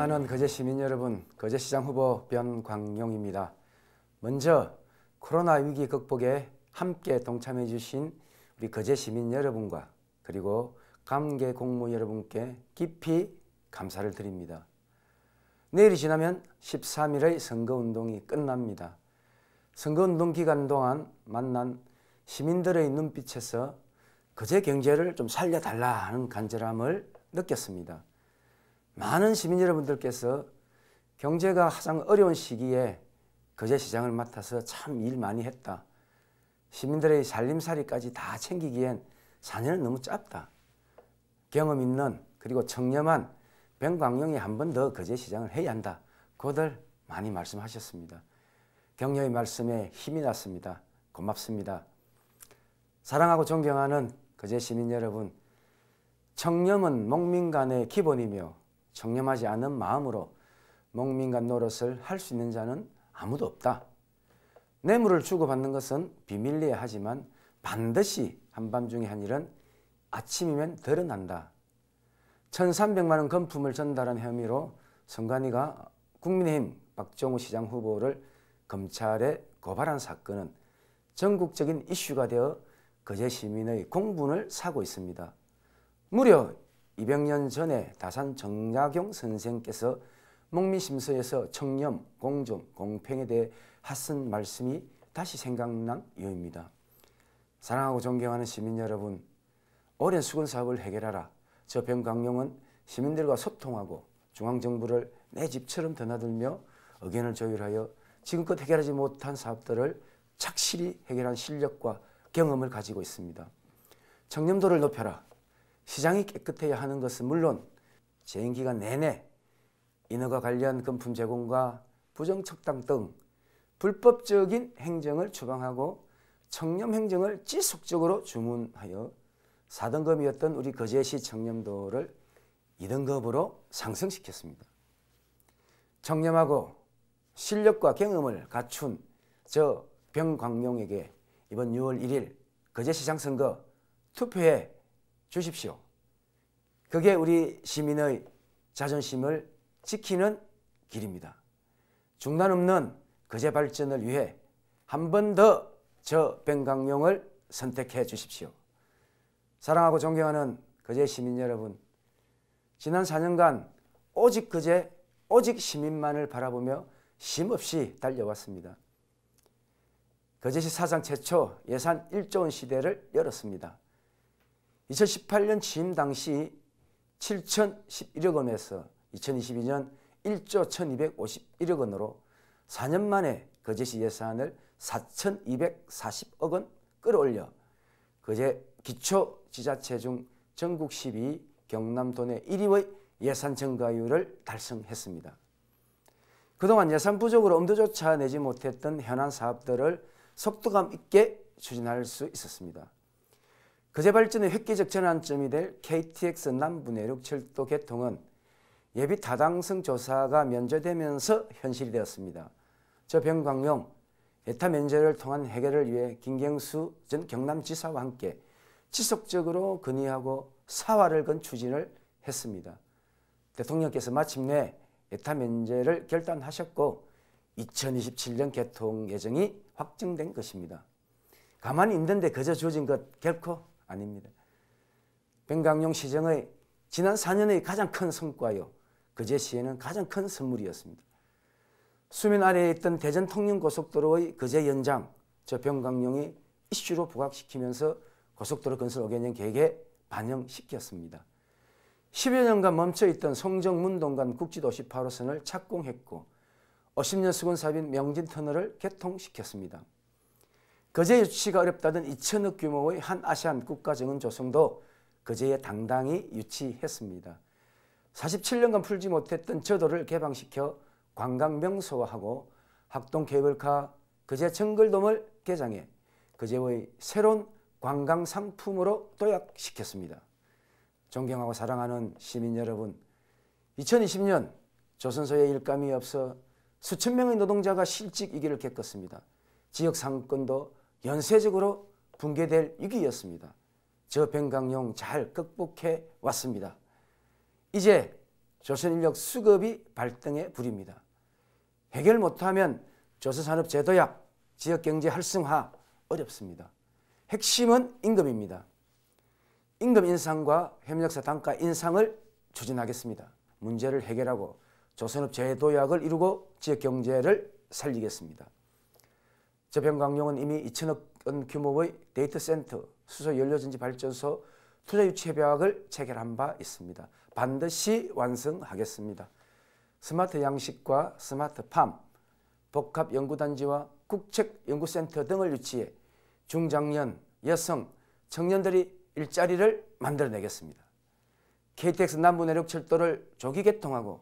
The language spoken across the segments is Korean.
사랑하는 거제 시민 여러분, 거제시장 후보 변광용입니다. 먼저 코로나 위기 극복에 함께 동참해 주신 우리 거제 시민 여러분과 그리고 관계 공무 여러분께 깊이 감사를 드립니다. 내일이 지나면 13일의 선거운동이 끝납니다. 선거운동 기간 동안 만난 시민들의 눈빛에서 거제 경제를 좀 살려달라 하는 간절함을 느꼈습니다. 많은 시민 여러분들께서 경제가 가장 어려운 시기에 거제시장을 맡아서 참 일 많이 했다. 시민들의 살림살이까지 다 챙기기엔 4년은 너무 짧다. 경험 있는 그리고 청렴한 변광용이 한 번 더 거제시장을 해야 한다. 고들 많이 말씀하셨습니다. 격려의 말씀에 힘이 났습니다. 고맙습니다. 사랑하고 존경하는 거제 시민 여러분, 청렴은 목민간의 기본이며 청렴하지 않은 마음으로 목민간 노릇을 할 수 있는 자는 아무도 없다. 뇌물을 주고받는 것은 비밀리에 하지만 반드시 한밤중에 한 일은 아침이면 드러난다. 1,300만 원 금품을 전달한 혐의로 선관위가 국민의힘 박종우 시장 후보를 검찰에 고발한 사건은 전국적인 이슈가 되어 거제 시민의 공분을 사고 있습니다. 무려 200년 전에 다산 정약용 선생께서 목민심서에서 청렴, 공정, 공평에 대해 하신 말씀이 다시 생각난 이유입니다. 사랑하고 존경하는 시민 여러분, 오랜 수건사업을 해결하라. 저 변광용은 시민들과 소통하고 중앙정부를 내 집처럼 드나들며 의견을 조율하여 지금껏 해결하지 못한 사업들을 착실히 해결한 실력과 경험을 가지고 있습니다. 청렴도를 높여라. 시장이 깨끗해야 하는 것은 물론 재임기간 내내 인허가 관련 금품 제공과 부정척당 등 불법적인 행정을 추방하고 청렴행정을 지속적으로 주문하여 4등급이었던 우리 거제시 청렴도를 2등급으로 상승시켰습니다. 청렴하고 실력과 경험을 갖춘 저 변광용에게 이번 6월 1일 거제시장 선거 투표해 주십시오. 그게 우리 시민의 자존심을 지키는 길입니다. 중단 없는 거제 발전을 위해 한 번 더 저 변광용을 선택해 주십시오. 사랑하고 존경하는 거제 시민 여러분, 지난 4년간 오직 거제, 오직 시민만을 바라보며 쉼없이 달려왔습니다. 거제시 사상 최초 예산 1조 원 시대를 열었습니다. 2018년 취임 당시 7,011억 원에서 2022년 1조 1,251억 원으로 4년 만에 거제시 예산을 4,240억 원 끌어올려 거제 기초지자체 중 전국 10위, 경남도 내 1위의 예산 증가율을 달성했습니다. 그동안 예산 부족으로 엄두조차 내지 못했던 현안 사업들을 속도감 있게 추진할 수 있었습니다. 거제 발전의 획기적 전환점이 될 KTX 남부내륙 철도 개통은 예비 타당성 조사가 면제되면서 현실이 되었습니다. 저 변광용 예타 면제를 통한 해결을 위해 김경수 전 경남지사와 함께 지속적으로 건의하고 사활을 건 추진을 했습니다. 대통령께서 마침내 예타 면제를 결단하셨고 2027년 개통 예정이 확정된 것입니다. 가만히 있는데 그저 주어진 것 결코 아닙니다. 변광용 시정의 지난 4년의 가장 큰 성과요, 거제시에는 가장 큰 선물이었습니다. 수면 아래에 있던 대전 통영고속도로의 거제 연장, 저 변광용이 이슈로 부각시키면서 고속도로 건설 5개년 계획에 반영시켰습니다. 10여 년간 멈춰있던 송정문동간 국지도시 8호선을 착공했고 50년 수건사업인 명진터널을 개통시켰습니다. 거제 유치가 어렵다던 2천억 규모의 한 아시안 국가정은 조성도 거제에 당당히 유치했습니다. 47년간 풀지 못했던 저도를 개방시켜 관광 명소화하고 학동 케이블카 거제 정글돔을 개장해 거제의 새로운 관광 상품으로 도약시켰습니다. 존경하고 사랑하는 시민 여러분, 2020년 조선소에 일감이 없어 수천 명의 노동자가 실직 위기를 겪었습니다. 지역 상권도 연쇄적으로 붕괴될 위기였습니다. 저 변광용 잘 극복해 왔습니다. 이제 조선인력 수급이 발등에 불입니다. 해결 못하면 조선산업 재도약, 지역경제 활성화 어렵습니다. 핵심은 임금입니다. 임금 인상과 협력사 단가 인상을 추진하겠습니다. 문제를 해결하고 조선업 재도약을 이루고 지역경제를 살리겠습니다. 저변광용은 이미 2천억 원 규모의 데이터센터, 수소연료전지 발전소 투자 유치 협약을 체결한 바 있습니다. 반드시 완성하겠습니다. 스마트 양식과 스마트 팜, 복합 연구단지와 국책연구센터 등을 유치해 중장년, 여성, 청년들이 일자리를 만들어내겠습니다. KTX 남부내륙철도를 조기 개통하고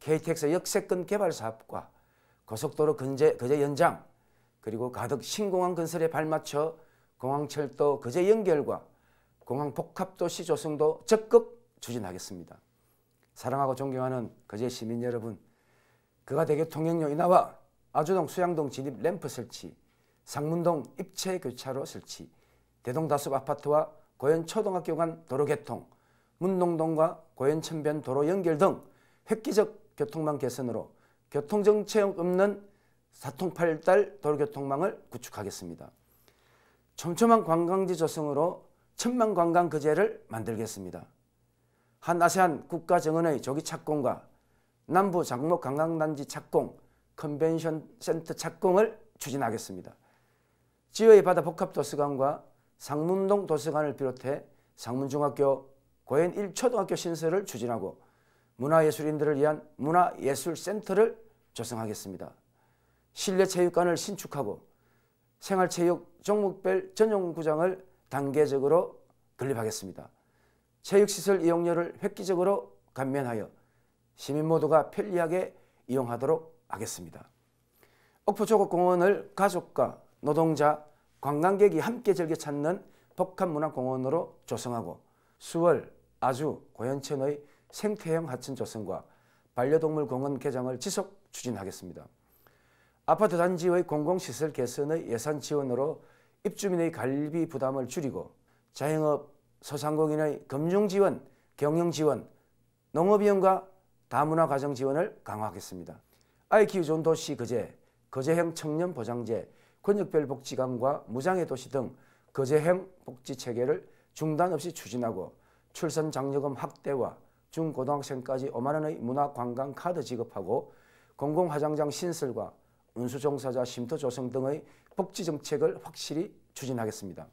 KTX 역세권 개발 사업과 고속도로 거제 연장, 그리고 가덕 신공항 건설에 발맞춰 공항철도 거제 연결과 공항 복합도시 조성도 적극 추진하겠습니다. 사랑하고 존경하는 거제 시민 여러분, 그가 대교 통행료 인하와 아주동 수양동 진입 램프 설치, 상문동 입체 교차로 설치, 대동 다숲 아파트와 고현 초등학교 간 도로 개통, 문동동과 고현 천변 도로 연결 등 획기적 교통망 개선으로 교통정체 없는 사통팔달 도로교통망을 구축하겠습니다. 촘촘한 관광지 조성으로 천만 관광 거제를 만들겠습니다. 한 아세안 국가정원의 조기 착공과 남부 장목 관광단지 착공, 컨벤션 센터 착공을 추진하겠습니다. 지역의 바다 복합도서관과 상문동 도서관을 비롯해 상문중학교, 고현 1초등학교 신설을 추진하고 문화예술인들을 위한 문화예술센터를 조성하겠습니다. 실내체육관을 신축하고 생활체육 종목별 전용구장을 단계적으로 건립하겠습니다. 체육시설 이용료를 획기적으로 감면하여 시민 모두가 편리하게 이용하도록 하겠습니다. 옥포조국공원을 가족과 노동자, 관광객이 함께 즐겨 찾는 복합문화공원으로 조성하고 수월, 아주, 고현천의 생태형 하천 조성과 반려동물 공원 개장을 지속 추진하겠습니다. 아파트 단지의 공공시설 개선의 예산 지원으로 입주민의 관리비 부담을 줄이고 자영업, 소상공인의 금융지원, 경영지원, 농업이용과 다문화 가정 지원을 강화하겠습니다. 아이 키우 좋은 도시 거제, 거제형 청년보장제, 권역별 복지관과 무장애 도시 등 거제형 복지체계를 중단 없이 추진하고 출산장려금 확대와 중고등학생까지 5만 원의 문화관광카드 지급하고 공공화장장 신설과 운수종사자 쉼터 조성 등의 복지정책을 확실히 추진하겠습니다.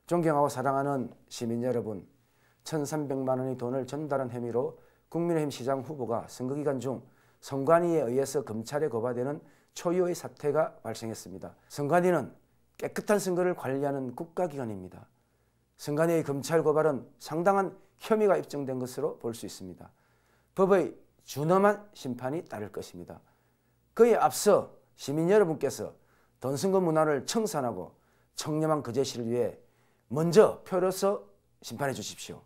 존경하고 사랑하는 시민 여러분, 1,300만 원의 돈을 전달한 혐의로 국민의힘 시장 후보가 선거기간 중 선관위에 의해서 검찰에 고발되는 초유의 사태가 발생했습니다. 선관위는 깨끗한 선거를 관리하는 국가기관입니다. 선관위의 검찰 고발은 상당한 혐의가 입증된 것으로 볼 수 있습니다. 법의 준엄한 심판이 따를 것입니다. 그에 앞서 시민 여러분께서 돈선거 문화를 청산하고 청렴한 거제시를 위해 먼저 표로서 심판해 주십시오.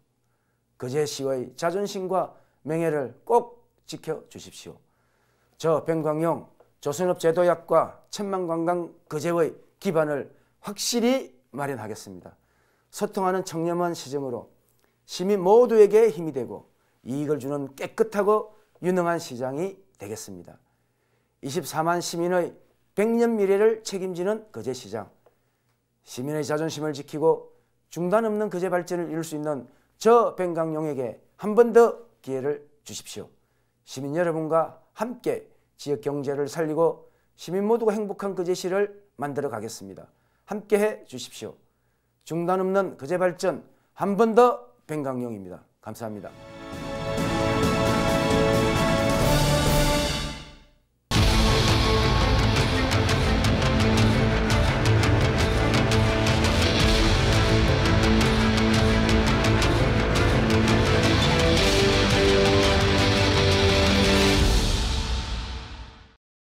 거제시의 자존심과 명예를 꼭 지켜주십시오. 저 변광용 조선업 제도약과 천만관광 거제의 기반을 확실히 마련하겠습니다. 소통하는 청렴한 시정으로 시민 모두에게 힘이 되고 이익을 주는 깨끗하고 유능한 시장이 되겠습니다. 24만 시민의 100년 미래를 책임지는 거제시장, 시민의 자존심을 지키고 중단 없는 거제 발전을 이룰 수 있는 저 변광용에게 한 번 더 기회를 주십시오. 시민 여러분과 함께 지역 경제를 살리고 시민 모두가 행복한 거제시를 만들어 가겠습니다. 함께해 주십시오. 중단 없는 거제 발전 한 번 더 변광용입니다. 감사합니다.